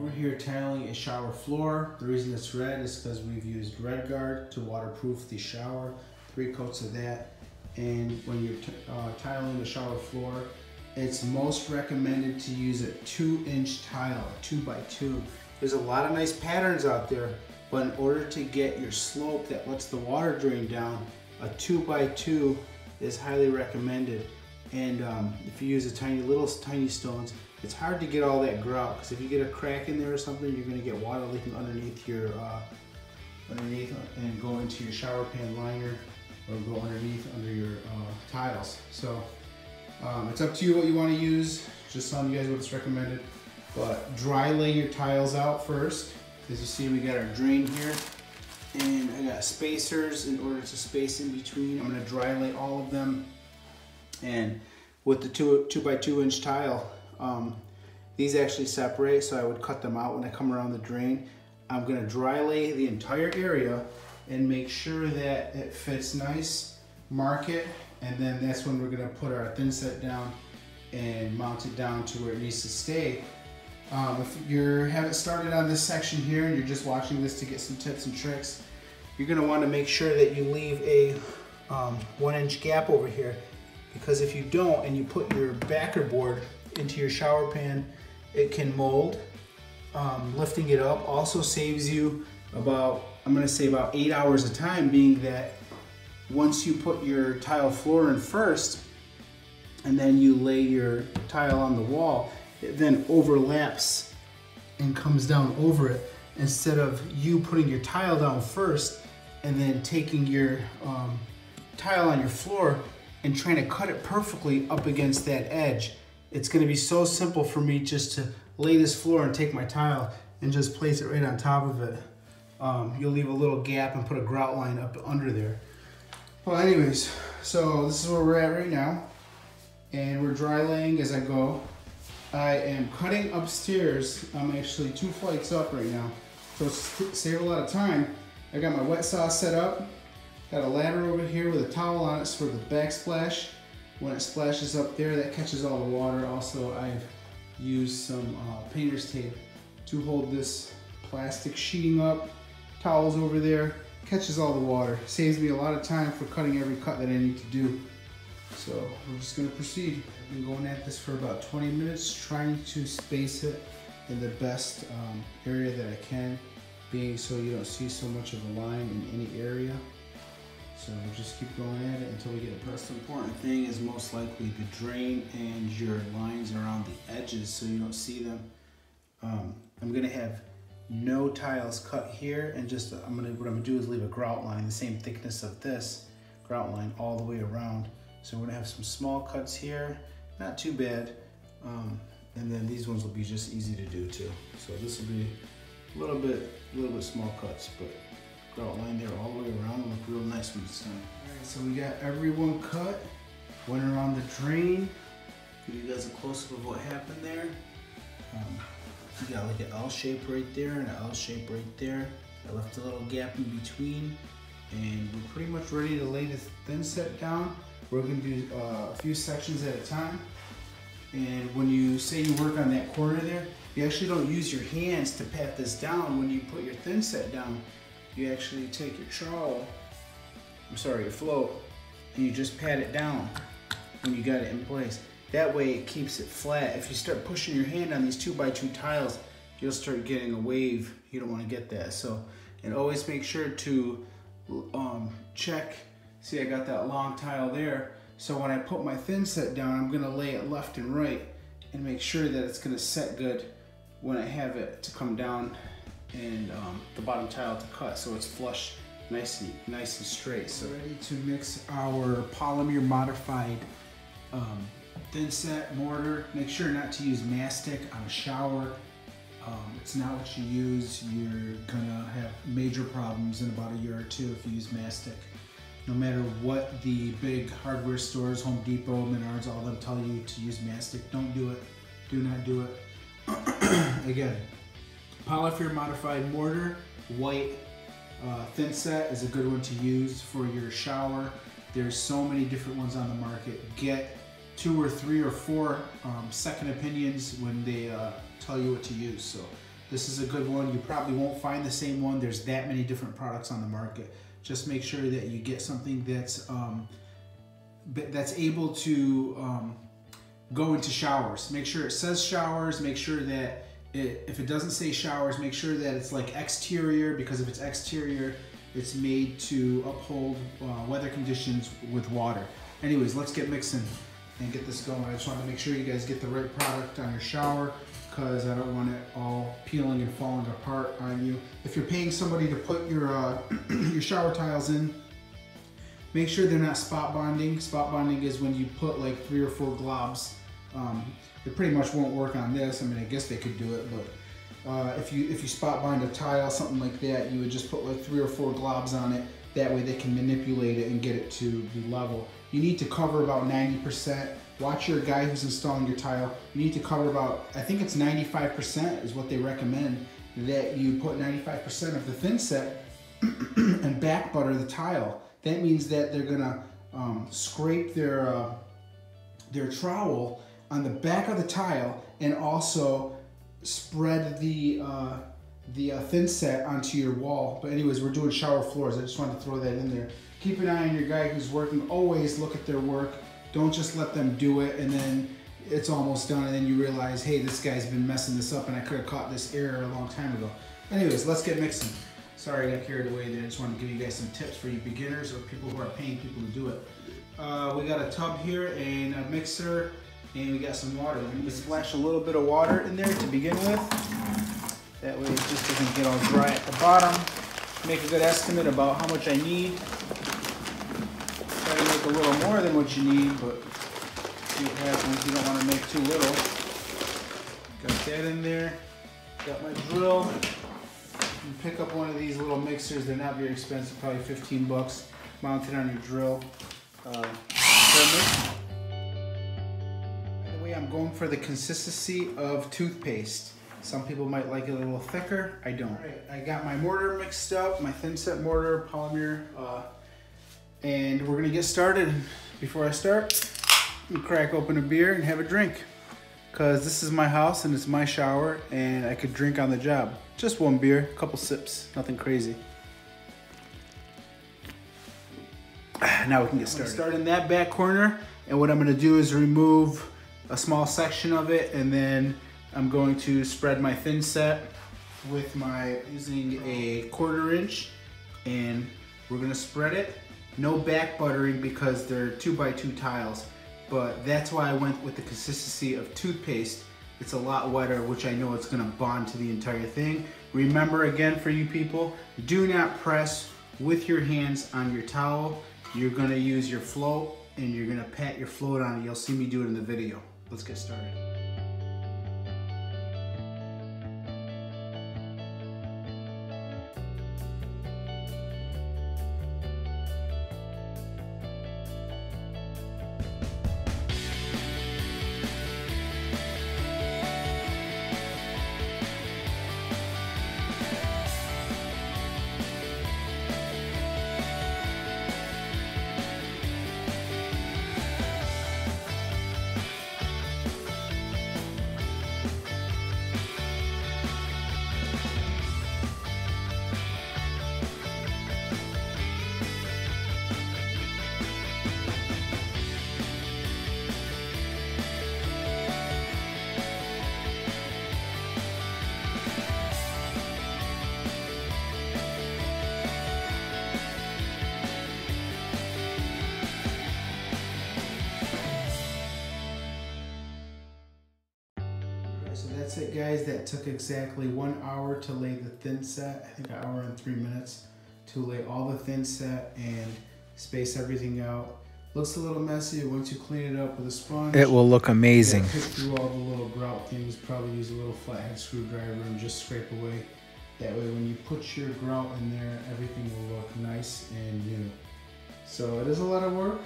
We're here tiling a shower floor. The reason it's red is because we've used Red Guard to waterproof the shower, 3 coats of that. And when you're tiling the shower floor, it's most recommended to use a 2-inch tile, 2x2. There's a lot of nice patterns out there, but in order to get your slope that lets the water drain down, a 2x2 is highly recommended. And if you use tiny stones, it's hard to get all that grout, because if you get a crack in there or something, you're going to get water leaking underneath your and go into your shower pan liner or go under your tiles. So it's up to you what you want to use. Just telling you guys what's recommended. But dry lay your tiles out first. As you see, we got our drain here, and I got spacers in order to space in between. I'm going to dry lay all of them. And with the 2x2 inch tile, these actually separate, so I would cut them out when I come around the drain. I'm going to dry lay the entire area and make sure that it fits nice, mark it, and then that's when we're going to put our thin set down and mount it down to where it needs to stay. If you haven't started on this section here and you're just watching this to get some tips and tricks, you're going to want to make sure that you leave a 1-inch gap over here, because if you don't and you put your backer board into your shower pan, it can mold. Lifting it up also saves you about, I'm going to say about 8 hours of time, being that once you put your tile floor in first and then you lay your tile on the wall, it then overlaps and comes down over it, instead of you putting your tile down first and then taking your tile on your floor and trying to cut it perfectly up against that edge. It's going to be so simple for me just to lay this floor and take my tile and just place it right on top of it. You'll leave a little gap and put a grout line up under there. Well, anyways, so this is where we're at right now, and we're dry laying as I go. I am cutting upstairs. I'm actually 2 flights up right now, so to save a lot of time, I got my wet saw set up. Got a ladder over here with a towel on it for the backsplash. When it splashes up there, that catches all the water. Also, I've used some painter's tape to hold this plastic sheeting up. Towels over there, catches all the water. Saves me a lot of time for cutting every cut that I need to do. So we're just gonna proceed. I've been going at this for about 20 minutes, trying to space it in the best area that I can, being so you don't see so much of a line in any area. So we'll just keep going at it until we get it. The most important thing is most likely the drain and your lines around the edges so you don't see them. I'm gonna have no tiles cut here, and just what I'm gonna do is leave a grout line, the same thickness of this grout line all the way around. So we're gonna have some small cuts here, not too bad, and then these ones will be just easy to do too. So this will be a little bit small cuts, but grout line there all the way around and look real nice when it's done. Alright, so we got everyone cut, went around the drain. Give you guys a close-up of what happened there. You got like an L shape right there and an L shape right there. I left a little gap in between, and we're pretty much ready to lay this thin set down. We're going to do a few sections at a time. And when you say you work on that corner there, you actually don't use your hands to pat this down. When you put your thin set down, you actually take your trowel, your float, and you just pat it down when you got it in place. That way it keeps it flat. If you start pushing your hand on these 2x2 tiles, you'll start getting a wave. You don't want to get that. So, and always make sure to check. See, I got that long tile there. So when I put my thin set down, I'm gonna lay it left and right and make sure that it's gonna set good when I have it to come down and the bottom tile to cut, so it's flush, nice and straight. So ready to mix our polymer modified thin set mortar. Make sure not to use mastic on a shower. It's not what you use. You're gonna have major problems in about a year or 2 if you use mastic. No matter what the big hardware stores, Home Depot, Menards, all them tell you to use mastic, don't do it. Do not do it. Again, polymer modified mortar, white thin set is a good one to use for your shower. There's so many different ones on the market. Get 2 or 3 or 4 second opinions when they tell you what to use. So This is a good one. You probably won't find the same one. There's that many different products on the market. Just make sure that you get something that's able to go into showers. Make sure it says showers. Make sure that if it doesn't say showers, make sure that it's like exterior, because if it's exterior, it's made to uphold weather conditions with water. Anyways, let's get mixing and get this going. I just want to make sure you guys get the right product on your shower, because I don't want it all peeling and falling apart on you. If you're paying somebody to put your your shower tiles in, make sure they're not spot bonding. Spot bonding is when you put like 3 or 4 globs. It pretty much won't work on this. I mean, I guess they could do it, but if you spot bind a tile, something like that, you would just put like 3 or 4 globs on it. That way they can manipulate it and get it to be level. You need to cover about 90%. Watch your guy who's installing your tile. You need to cover about, I think it's 95% is what they recommend, that you put 95% of the thin set and back butter the tile. That means that they're gonna scrape their trowel on the back of the tile and also spread the thin set onto your wall. But anyways, we're doing shower floors. I just wanted to throw that in there. Keep an eye on your guy who's working. Always look at their work. Don't just let them do it and then it's almost done and then you realize, hey, this guy's been messing this up and I could have caught this error a long time ago. Anyways, let's get mixing. Sorry I got carried away there. I just wanted to give you guys some tips for you beginners or people who are paying people to do it. We got a tub here and a mixer, and we got some water. We're gonna splash a little bit of water in there to begin with. That way it just doesn't get all dry at the bottom. Make a good estimate about how much I need. Try to make a little more than what you need, but see what happens. You don't want to make too little. Got that in there. Got my drill. You pick up one of these little mixers. They're not very expensive, probably 15 bucks. Mount it on your drill. By the way, I'm going for the consistency of toothpaste. Some people might like it a little thicker. I don't. All right, I got my mortar mixed up, my thin set mortar, polymer, and we're gonna get started. Before I start, I'm gonna crack open a beer and have a drink, because this is my house and it's my shower and I could drink on the job. Just one beer, a couple sips, nothing crazy. Now we can get started. Start in that back corner, and what I'm gonna do is remove a small section of it, and then I'm going to spread my thin set with using a 1/4 inch, and we're gonna spread it. No back buttering because they're 2x2 tiles, but that's why I went with the consistency of toothpaste. It's a lot wetter, which I know it's gonna bond to the entire thing. Remember, again, for you people, do not press with your hands on your towel. You're gonna use your float and you're gonna pat your float on it. You'll see me do it in the video. Let's get started. So that's it, guys. That took exactly 1 hour to lay the thin set. I think 1 hour and 3 minutes to lay all the thin set and space everything out. Looks a little messy. Once you clean it up with a sponge, it will look amazing. Pick through all the little grout things. Probably use a little flathead screwdriver and just scrape away. That way, when you put your grout in there, everything will look nice and new. So it is a lot of work,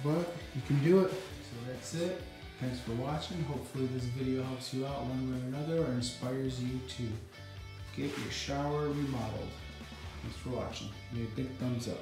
but you can do it. So that's it. Thanks for watching. Hopefully this video helps you out one way or another, or inspires you to get your shower remodeled. Thanks for watching. Give me a big thumbs up.